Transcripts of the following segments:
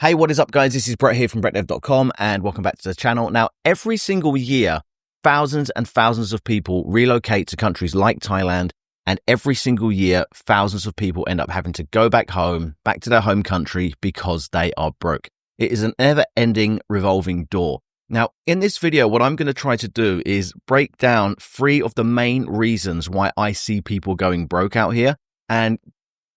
Hey, what is up, guys? This is Brett here from brettdev.com and welcome back to the channel. Now, every single year, thousands and thousands of people relocate to countries like Thailand, and every single year, thousands of people end up having to go back home, back to their home country because they are broke. It is an ever-ending revolving door. Now, in this video, what I'm going to try to do is break down 3 of the main reasons why I see people going broke out here and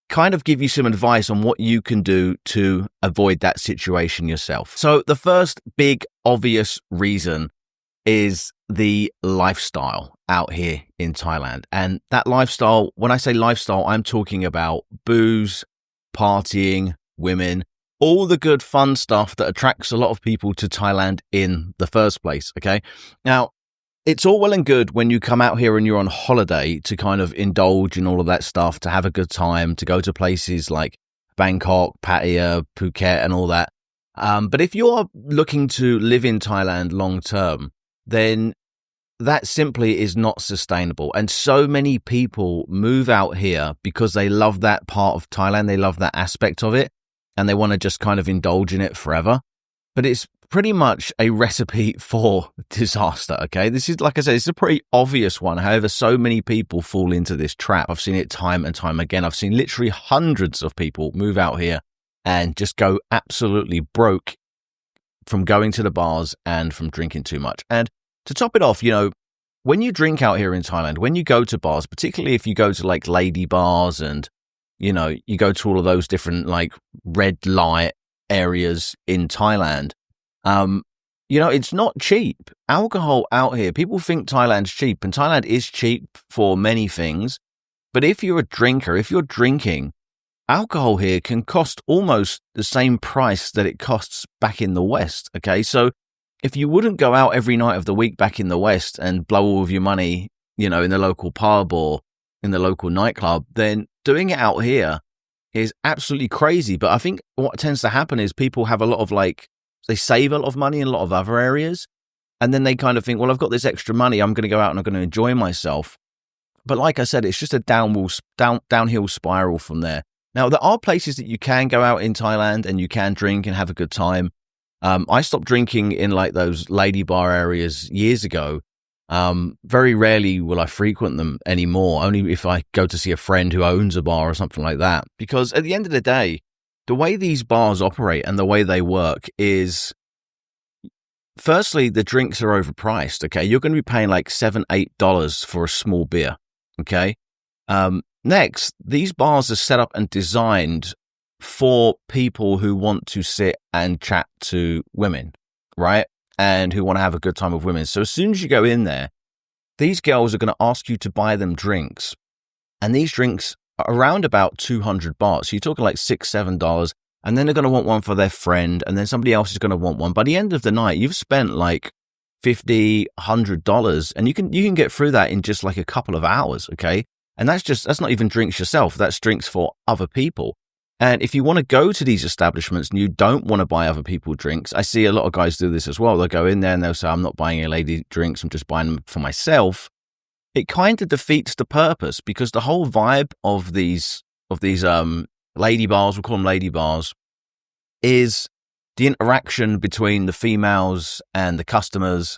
kind of give you some advice on what you can do to avoid that situation yourself. So the first big obvious reason is the lifestyle out here in Thailand. And that lifestyle, when I say lifestyle, I'm talking about booze, partying, women, all the good fun stuff that attracts a lot of people to Thailand in the first place. Okay. Now, it's all well and good when you come out here and you're on holiday to kind of indulge in all of that stuff, to have a good time, to go to places like Bangkok, Pattaya, Phuket and all that. But if you're looking to live in Thailand long term, then that simply is not sustainable. And so many people move out here because they love that part of Thailand. They love that aspect of it and they want to just kind of indulge in it forever. But it's pretty much a recipe for disaster, okay? This is, like I said, it's a pretty obvious one. However, so many people fall into this trap. I've seen it time and time again. I've seen literally hundreds of people move out here and just go absolutely broke from going to the bars and from drinking too much. And to top it off, you know, when you drink out here in Thailand, when you go to bars, particularly if you go to like lady bars and, you know, you go to all of those different like red light areas in Thailand, you know, it's not cheap. Alcohol out here, people think Thailand's cheap, and Thailand is cheap for many things. But if you're a drinker, if you're drinking, alcohol here can cost almost the same price that it costs back in the West. Okay. So if you wouldn't go out every night of the week back in the West and blow all of your money, you know, in the local pub or in the local nightclub, then doing it out here is absolutely crazy. But I think what tends to happen is people have a lot of they save a lot of money in a lot of other areas. And then they kind of think, well, I've got this extra money. I'm going to go out and I'm going to enjoy myself. But like I said, it's just a downhill spiral from there. Now, there are places that you can go out in Thailand and you can drink and have a good time. I stopped drinking in like those lady bar areas years ago. Very rarely will I frequent them anymore, only if I go to see a friend who owns a bar or something like that. Because at the end of the day, the way these bars operate and the way they work is, firstly, the drinks are overpriced. Okay. You're going to be paying like $7, $8 for a small beer. Okay. Next, these bars are set up and designed for people who want to sit and chat to women, right? And who want to have a good time with women. So as soon as you go in there, these girls are going to ask you to buy them drinks. And these drinks are around about 200 baht. So you're talking like $6, $7. And then they're going to want one for their friend. And then somebody else is going to want one. By the end of the night, you've spent like $50, $100. And you can get through that in just like a couple of hours, okay? And that's not even drinks yourself. That's drinks for other people. And if you want to go to these establishments and you don't want to buy other people drinks, I see a lot of guys do this as well. They'll go in there and they'll say, I'm not buying a lady drinks, I'm just buying them for myself. It kind of defeats the purpose, because the whole vibe of these lady bars, we'll call them lady bars, is the interaction between the females and the customers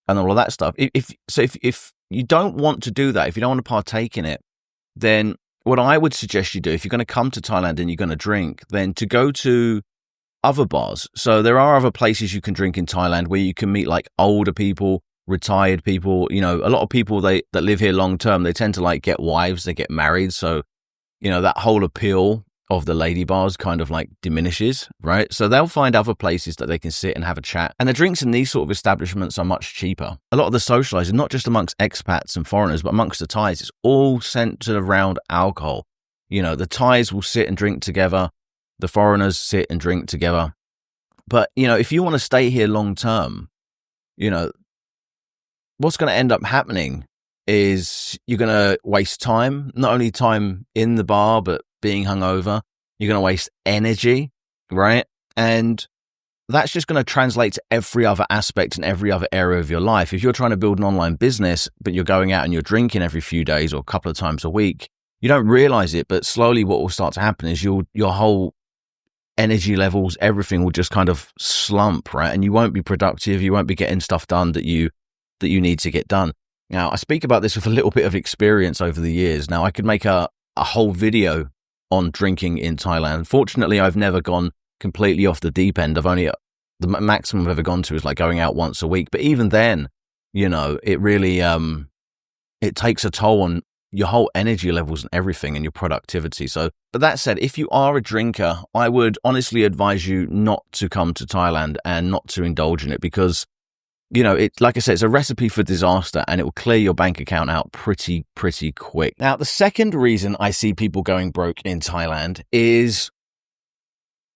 and all of that stuff. If you don't want to do that, if you don't want to partake in it, then what I would suggest you do, if you're going to come to Thailand and you're going to drink, then to go to other bars. So there are other places you can drink in Thailand where you can meet like older people, retired people. You know, a lot of people that live here long term, they tend to like get wives, they get married. So, you know, that whole appeal of the lady bars kind of like diminishes, right? So they'll find other places that they can sit and have a chat. And the drinks in these sort of establishments are much cheaper. A lot of the socializing, not just amongst expats and foreigners, but amongst the Thais, it's all centered around alcohol. You know, the Thais will sit and drink together. The foreigners sit and drink together. But, you know, if you want to stay here long term, you know, what's going to end up happening is you're going to waste time, not only time in the bar, but being hungover. You're going to waste energy, right? And that's just going to translate to every other aspect and every other area of your life. If you're trying to build an online business, but you're going out and you're drinking every few days or a couple of times a week, you don't realize it, but slowly what will start to happen is your whole energy levels, everything will just kind of slump, right? And you won't be productive. You won't be getting stuff done that you need to get done. Now, I speak about this with a little bit of experience over the years. Now, I could make a whole video on drinking in Thailand. Fortunately, I've never gone completely off the deep end. The maximum I've ever gone to is like going out once a week. But even then, it really, it takes a toll on your whole energy levels and everything and your productivity. So, but that said, if you are a drinker, I would honestly advise you not to come to Thailand and not to indulge in it, because, it's like I said, it's a recipe for disaster, and it will clear your bank account out pretty quick. Now, the second reason I see people going broke in Thailand is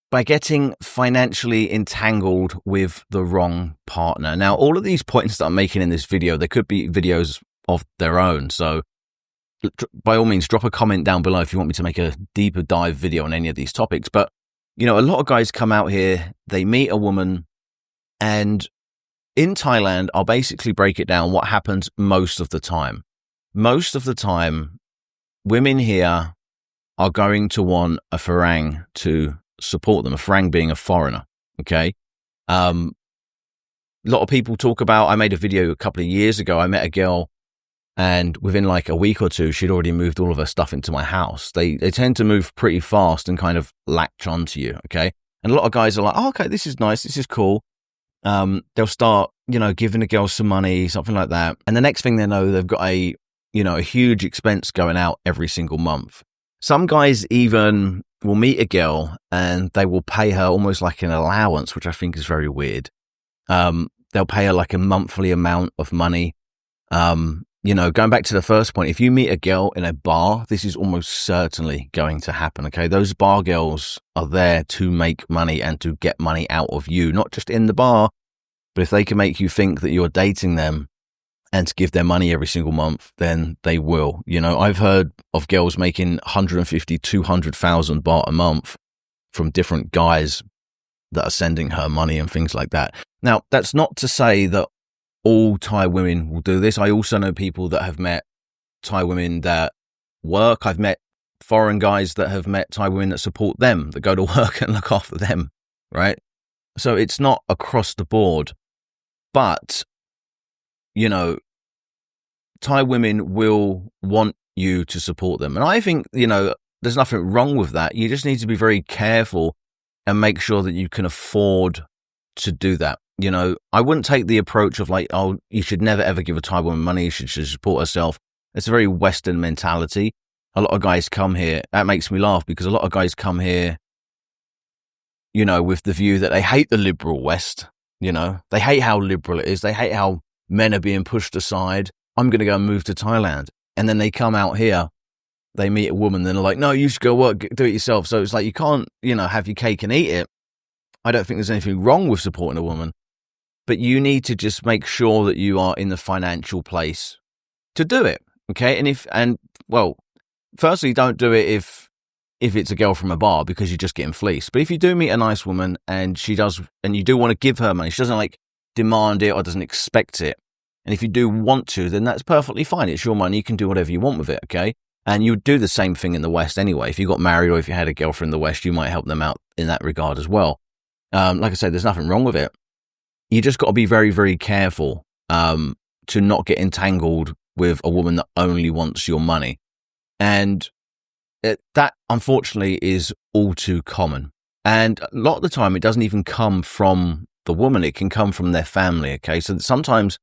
by getting financially entangled with the wrong partner. Now, all of these points that I'm making in this video, they could be videos of their own. So by all means, drop a comment down below if you want me to make a deeper dive video on any of these topics. But, a lot of guys come out here, they meet a woman, and in Thailand, I'll basically break it down what happens most of the time. Most of the time, women here are going to want a farang to support them, a farang being a foreigner, okay? A lot of people talk about, I made a video a couple of years ago, I met a girl, and within like a week or two, she'd already moved all of her stuff into my house. They tend to move pretty fast and kind of latch onto you, okay? And a lot of guys are like, oh, okay, this is nice, this is cool. They'll start, giving the girl some money, something like that. And the next thing they know, they've got a huge expense going out every single month. Some guys even will meet a girl and they will pay her almost like an allowance, which I think is very weird. They'll pay her like a monthly amount of money. Going back to the first point, if you meet a girl in a bar, this is almost certainly going to happen, okay? Those bar girls are there to make money and to get money out of you, not just in the bar, but if they can make you think that you're dating them and to give their money every single month, then they will. I've heard of girls making 150, 200,000 baht a month from different guys that are sending her money and things like that. Now, that's not to say that all Thai women will do this. I also know people that have met Thai women that work. I've met foreign guys that have met Thai women that support them, that go to work and look after them, right? So it's not across the board. But, Thai women will want you to support them. And I think, there's nothing wrong with that. You just need to be very careful and make sure that you can afford to do that. I wouldn't take the approach of like, oh, you should never ever give a Thai woman money. She should support herself. It's a very Western mentality. A lot of guys come here. That makes me laugh because a lot of guys come here, with the view that they hate the liberal West. They hate how liberal it is. They hate how men are being pushed aside. I'm going to go and move to Thailand. And then they come out here, they meet a woman, then they're like, no, you should go work, do it yourself. So it's like, you can't, have your cake and eat it. I don't think there's anything wrong with supporting a woman. But you need to just make sure that you are in the financial place to do it, okay? Firstly, don't do it if it's a girl from a bar because you're just getting fleeced. But if you do meet a nice woman and she does, and you do want to give her money, she doesn't like demand it or doesn't expect it. And if you do want to, then that's perfectly fine. It's your money. You can do whatever you want with it, okay? And you would do the same thing in the West anyway. If you got married or if you had a girlfriend in the West, you might help them out in that regard as well. Like I said, there's nothing wrong with it. You just got to be very, very careful to not get entangled with a woman that only wants your money. And that, unfortunately, is all too common. And a lot of the time, it doesn't even come from the woman. It can come from their family, okay? So sometimes,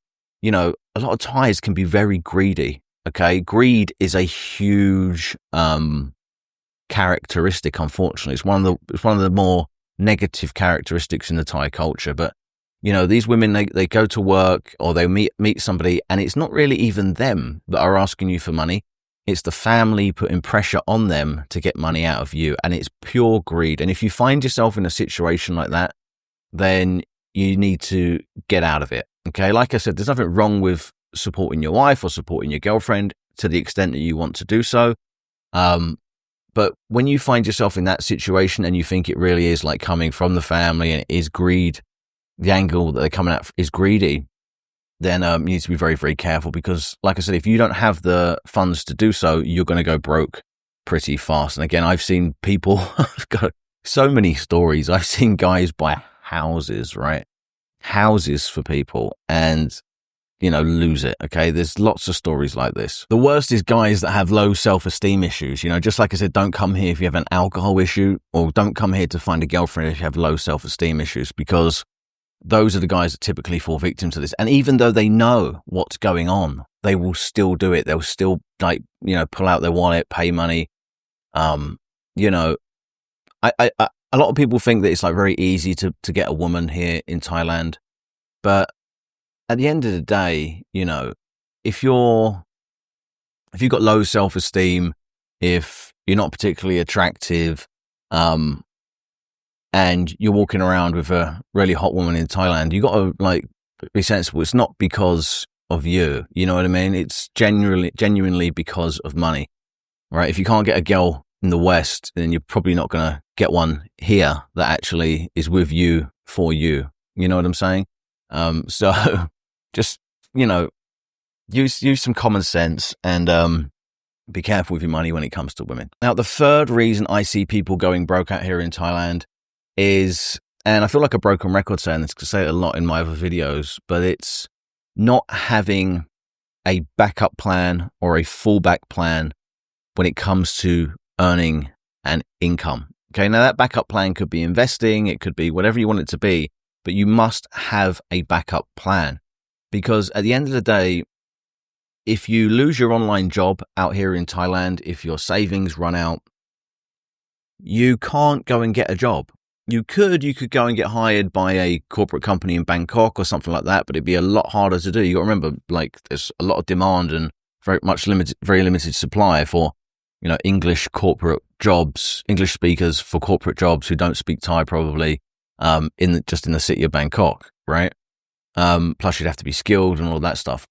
a lot of Thais can be very greedy, okay? Greed is a huge characteristic, unfortunately. It's one of the more negative characteristics in the Thai culture. But these women, they go to work or they meet somebody, and it's not really even them that are asking you for money. It's the family putting pressure on them to get money out of you, and it's pure greed. And if you find yourself in a situation like that, then you need to get out of it, okay? Like I said, there's nothing wrong with supporting your wife or supporting your girlfriend to the extent that you want to do so. But when you find yourself in that situation and you think it really is like coming from the family and it is greed, the angle that they're coming at is greedy, then you need to be very, very careful because, like I said, if you don't have the funds to do so, you're going to go broke pretty fast. And again, I've seen people so many stories. I've seen guys buy houses, right? Houses for people and, lose it. Okay. There's lots of stories like this. The worst is guys that have low self-esteem issues. Just like I said, don't come here if you have an alcohol issue, or don't come here to find a girlfriend if you have low self-esteem issues, because those are the guys that typically fall victim to this. And even though they know what's going on, they will still do it. They'll still pull out their wallet, pay money. A lot of people think that it's like very easy to get a woman here in Thailand, but at the end of the day, if you've got low self-esteem, if you're not particularly attractive, and you're walking around with a really hot woman in Thailand, you got to be sensible. It's not because of you. You know what I mean? It's genuinely because of money, right? If you can't get a girl in the West, then you're probably not going to get one here that actually is with you for you. You know what I'm saying? So just, use some common sense and, be careful with your money when it comes to women. Now, the third reason I see people going broke out here in Thailand is, and I feel like a broken record saying this because I say it a lot in my other videos, but it's not having a backup plan or a fallback plan when it comes to earning an income. Okay, now that backup plan could be investing, it could be whatever you want it to be, but you must have a backup plan, because at the end of the day, if you lose your online job out here in Thailand, if your savings run out, you can't go and get a job. You could go and get hired by a corporate company in Bangkok or something like that, but it'd be a lot harder to do. You got to remember, there's a lot of demand and very limited supply for, English corporate jobs, English speakers for corporate jobs who don't speak Thai probably, in the city of Bangkok, right? Plus you'd have to be skilled and all that stuff.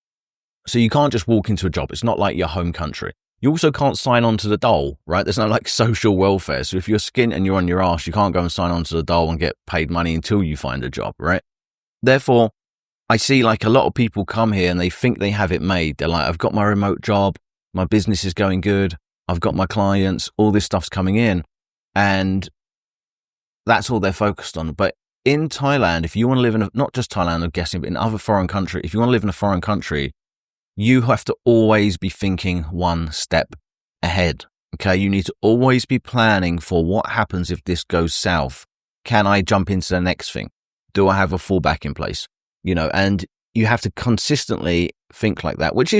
So you can't just walk into a job. It's not like your home country. You also can't sign on to the dole, right? There's no social welfare. So if you're skint and you're on your arse, you can't go and sign on to the dole and get paid money until you find a job, right? Therefore, I see a lot of people come here and they think they have it made. They're like, I've got my remote job. My business is going good. I've got my clients. All this stuff's coming in. And that's all they're focused on. But in Thailand, if you want to live not just Thailand, I'm guessing, but in other foreign countries, if you want to live in a foreign country, you have to always be thinking one step ahead. Okay. You need to always be planning for what happens if this goes south. Can I jump into the next thing? Do I have a fallback in place? And you have to consistently think like that, which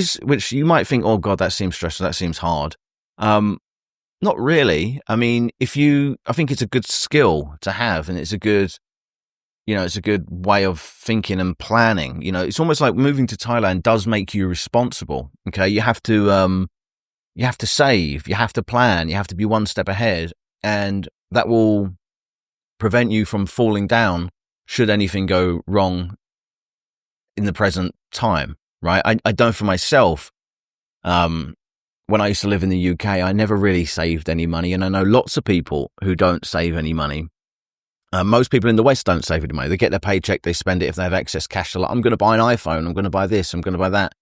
you might think, oh God, that seems stressful. That seems hard. Not really. I mean, I think it's a good skill to have, and it's a good way of thinking and planning. It's almost like moving to Thailand does make you responsible. Okay. You have to save, you have to plan, you have to be one step ahead, and that will prevent you from falling down should anything go wrong in the present time. Right. I know for myself, when I used to live in the UK, I never really saved any money. And I know lots of people who don't save any money. Most people in the West don't save any money. They get their paycheck, they spend it if they have excess cash. They're like, I'm going to buy an iPhone, I'm going to buy this, I'm going to buy that.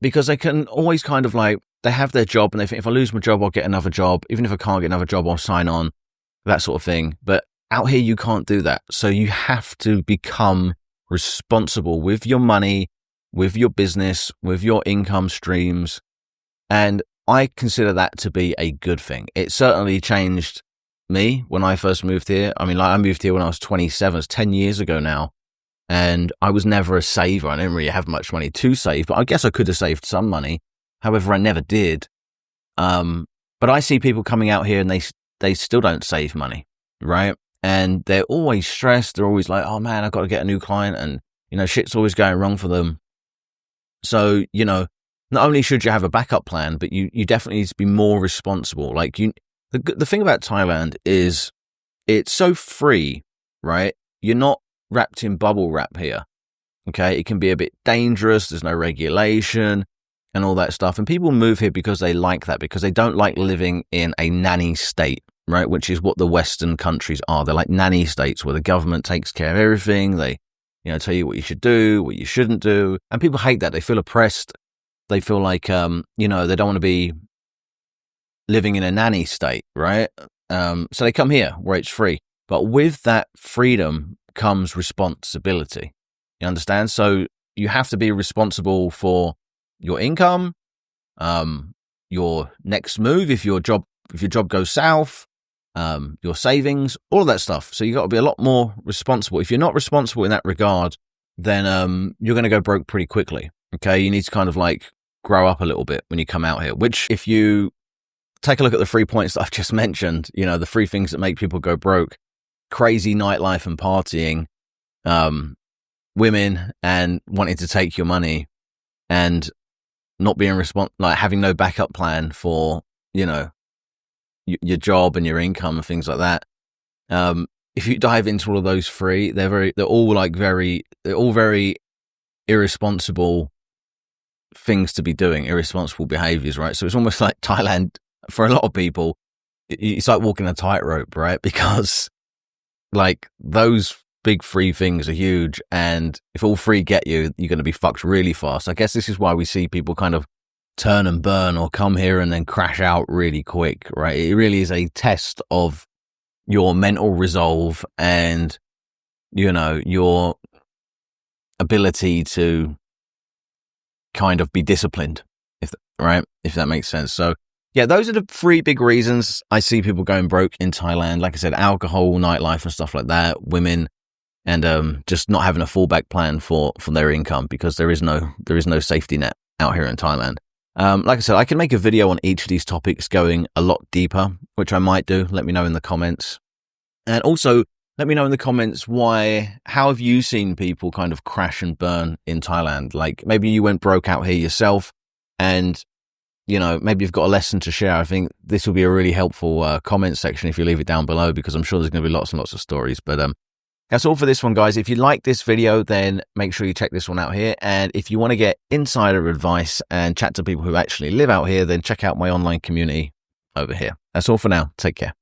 Because they can always they have their job and they think, if I lose my job, I'll get another job. Even if I can't get another job, I'll sign on, that sort of thing. But out here, you can't do that. So you have to become responsible with your money, with your business, with your income streams. And I consider that to be a good thing. It certainly changed me when I first moved here. I mean, I moved here when I was 27. It's 10 years ago now. And I was never a saver. I didn't really have much money to save, but I guess I could have saved some money. However, I never did. But I see people coming out here and they still don't save money, right? And they're always stressed. They're always like, oh man, I've got to get a new client. And, shit's always going wrong for them. So, not only should you have a backup plan, but you definitely need to be more responsible. The thing about Thailand is it's so free, right? You're not wrapped in bubble wrap here. Okay. It can be a bit dangerous. There's no regulation and all that stuff. And people move here because they like that, because they don't like living in a nanny state, right? Which is what the Western countries are. They're like nanny states where the government takes care of everything. They, tell you what you should do, what you shouldn't do. And people hate that. They feel oppressed. They feel like, they don't want to be living in a nanny state, right? So they come here where it's free. But with that freedom comes responsibility. You understand? So you have to be responsible for your income, your next move if your job goes south, your savings, all of that stuff. So you got to be a lot more responsible. If you're not responsible in that regard, then you're going to go broke pretty quickly. Okay, you need to kind of like grow up a little bit when you come out here. Which, if you take a look at the 3 points that I've just mentioned, you know, the 3 things that make people go broke: crazy nightlife and partying, women and wanting to take your money, and not being like having no backup plan for, you know, your job and your income and things like that. If you dive into all of those 3, they're all very irresponsible things to be doing, irresponsible behaviors, right? So it's almost like Thailand for a lot of people. It's like walking a tightrope, right? Because like those big 3 things are huge, and if all 3 get you, you're going to be fucked really fast. I guess this is why we see people kind of turn and burn or come here and then crash out really quick, right? It really is a test of your mental resolve and, you know, your ability to kind of be disciplined, if that makes sense. So yeah, those are the 3 big reasons I see people going broke in Thailand. Like I said, alcohol, nightlife and stuff like that, women, and just not having a fallback plan for their income, because there is no safety net out here in Thailand. Like I said, I can make a video on each of these topics going a lot deeper, which I might do. Let me know in the comments. And also, let me know in the comments how have you seen people kind of crash and burn in Thailand? Like maybe you went broke out here yourself, and, you know, maybe you've got a lesson to share. I think this will be a really helpful comment section if you leave it down below, because I'm sure there's going to be lots and lots of stories. But that's all for this one, guys. If you like this video, then make sure you check this one out here. And if you want to get insider advice and chat to people who actually live out here, then check out my online community over here. That's all for now. Take care.